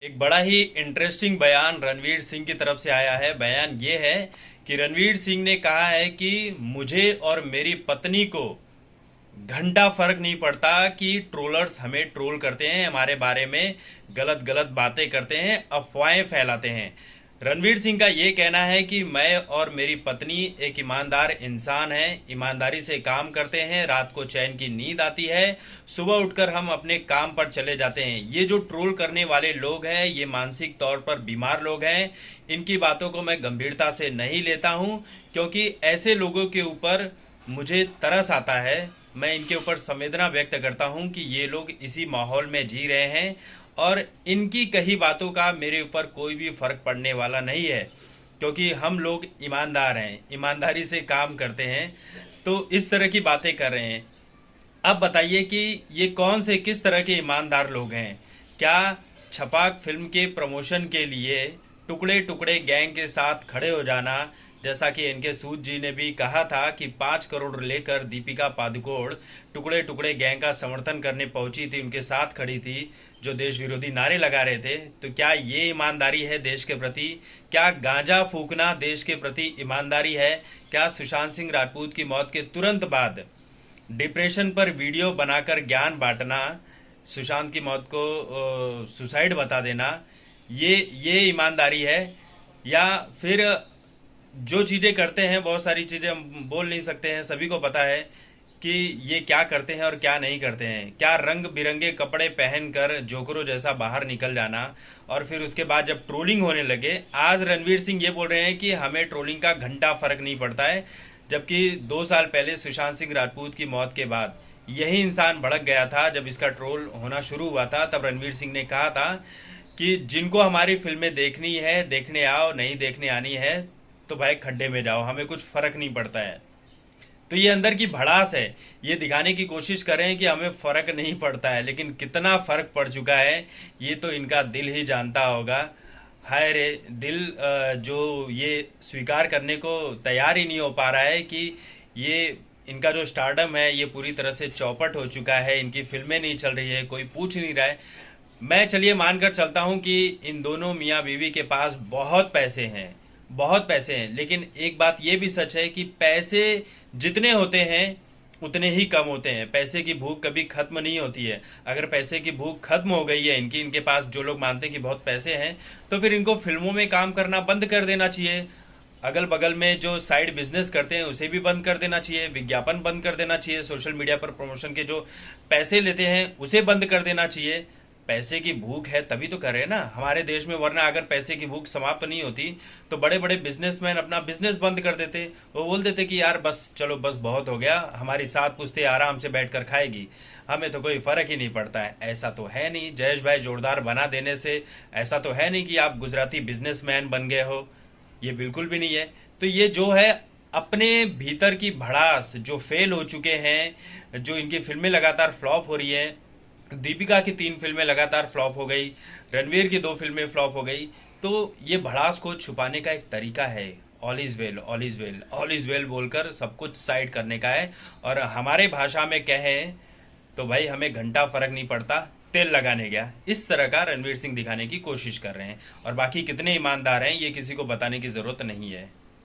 एक बड़ा ही इंटरेस्टिंग बयान रणवीर सिंह की तरफ से आया है। बयान ये है कि रणवीर सिंह ने कहा है कि मुझे और मेरी पत्नी को घंटा फर्क नहीं पड़ता कि ट्रोलर्स हमें ट्रोल करते हैं, हमारे बारे में गलत गलत बातें करते हैं, अफवाहें फैलाते हैं। रणवीर सिंह का ये कहना है कि मैं और मेरी पत्नी एक ईमानदार इंसान हैं, ईमानदारी से काम करते हैं, रात को चैन की नींद आती है, सुबह उठकर हम अपने काम पर चले जाते हैं। ये जो ट्रोल करने वाले लोग हैं ये मानसिक तौर पर बीमार लोग हैं। इनकी बातों को मैं गंभीरता से नहीं लेता हूं, क्योंकि ऐसे लोगों के ऊपर मुझे तरस आता है। मैं इनके ऊपर संवेदना व्यक्त करता हूं कि ये लोग इसी माहौल में जी रहे हैं और इनकी कही बातों का मेरे ऊपर कोई भी फर्क पड़ने वाला नहीं है, क्योंकि हम लोग ईमानदार हैं, ईमानदारी से काम करते हैं। तो इस तरह की बातें कर रहे हैं। अब बताइए कि ये कौन से किस तरह के ईमानदार लोग हैं? क्या छपाक फिल्म के प्रमोशन के लिए टुकड़े टुकड़े गैंग के साथ खड़े हो जाना, जैसा कि इनके सूद जी ने भी कहा था कि 5 करोड़ लेकर दीपिका पादुकोण टुकड़े टुकड़े गैंग का समर्थन करने पहुंची थी, उनके साथ खड़ी थी, जो देश विरोधी नारे लगा रहे थे। तो क्या ये ईमानदारी है देश के प्रति? क्या गांजा फूकना देश के प्रति ईमानदारी है? क्या सुशांत सिंह राजपूत की मौत के तुरंत बाद डिप्रेशन पर वीडियो बनाकर ज्ञान बांटना, सुशांत की मौत को सुसाइड बता देना, ये ईमानदारी है? या फिर जो चीज़ें करते हैं, बहुत सारी चीज़ें हम बोल नहीं सकते हैं, सभी को पता है कि ये क्या करते हैं और क्या नहीं करते हैं। क्या रंग बिरंगे कपड़े पहनकर जोकरों जैसा बाहर निकल जाना, और फिर उसके बाद जब ट्रोलिंग होने लगे, आज रणवीर सिंह ये बोल रहे हैं कि हमें ट्रोलिंग का घंटा फर्क नहीं पड़ता है। जबकि 2 साल पहले सुशांत सिंह राजपूत की मौत के बाद यही इंसान भड़क गया था। जब इसका ट्रोल होना शुरू हुआ था तब रणवीर सिंह ने कहा था कि जिनको हमारी फिल्में देखनी है देखने आओ, नहीं देखने आनी है तो भाई खड्डे में जाओ, हमें कुछ फर्क नहीं पड़ता है। तो ये अंदर की भड़ास है, ये दिखाने की कोशिश कर रहे हैं कि हमें फर्क नहीं पड़ता है, लेकिन कितना फर्क पड़ चुका है ये तो इनका दिल ही जानता होगा। हाय रे दिल, जो ये स्वीकार करने को तैयार ही नहीं हो पा रहा है कि ये इनका जो स्टारडम है ये पूरी तरह से चौपट हो चुका है, इनकी फिल्में नहीं चल रही है, कोई पूछ नहीं रहा है। मैं चलिए मानकर चलता हूं कि इन दोनों मियाँ बीवी के पास बहुत पैसे हैं, बहुत पैसे हैं, लेकिन एक बात ये भी सच है कि पैसे जितने होते हैं उतने ही कम होते हैं। पैसे की भूख कभी खत्म नहीं होती है। अगर पैसे की भूख खत्म हो गई है इनके पास, जो लोग मानते हैं कि बहुत पैसे हैं, तो फिर इनको फिल्मों में काम करना बंद कर देना चाहिए। अगल बगल में जो साइड बिजनेस करते हैं उसे भी बंद कर देना चाहिए, विज्ञापन बंद कर देना चाहिए, सोशल मीडिया पर प्रमोशन के जो पैसे लेते हैं उसे बंद कर देना चाहिए। पैसे की भूख है तभी तो कर रहे हैं ना हमारे देश में, वरना अगर पैसे की भूख समाप्त नहीं होती तो बड़े बड़े बिजनेसमैन अपना बिजनेस बंद कर देते। वो बोल देते कि यार बस चलो, बस बहुत हो गया, हमारी सात पुश्ते आराम से बैठकर खाएगी, हमें तो कोई फर्क ही नहीं पड़ता है। ऐसा तो है नहीं जयेश भाई, जोरदार बना देने से ऐसा तो है नहीं कि आप गुजराती बिजनेसमैन बन गए हो, ये बिल्कुल भी नहीं है। तो ये जो है अपने भीतर की भड़ास, जो फेल हो चुके हैं, जो इनकी फिल्में लगातार फ्लॉप हो रही है, दीपिका की 3 फिल्में लगातार फ्लॉप हो गई, रणवीर की 2 फिल्में फ्लॉप हो गई, तो ये भड़ास को छुपाने का एक तरीका है, all is well, all is well, all is well बोलकर सब कुछ साइड करने का है। और हमारे भाषा में कहें तो भाई हमें घंटा फर्क नहीं पड़ता, तेल लगाने गया, इस तरह का रणवीर सिंह दिखाने की कोशिश कर रहे हैं। और बाकी कितने ईमानदार हैं ये किसी को बताने की जरूरत नहीं है।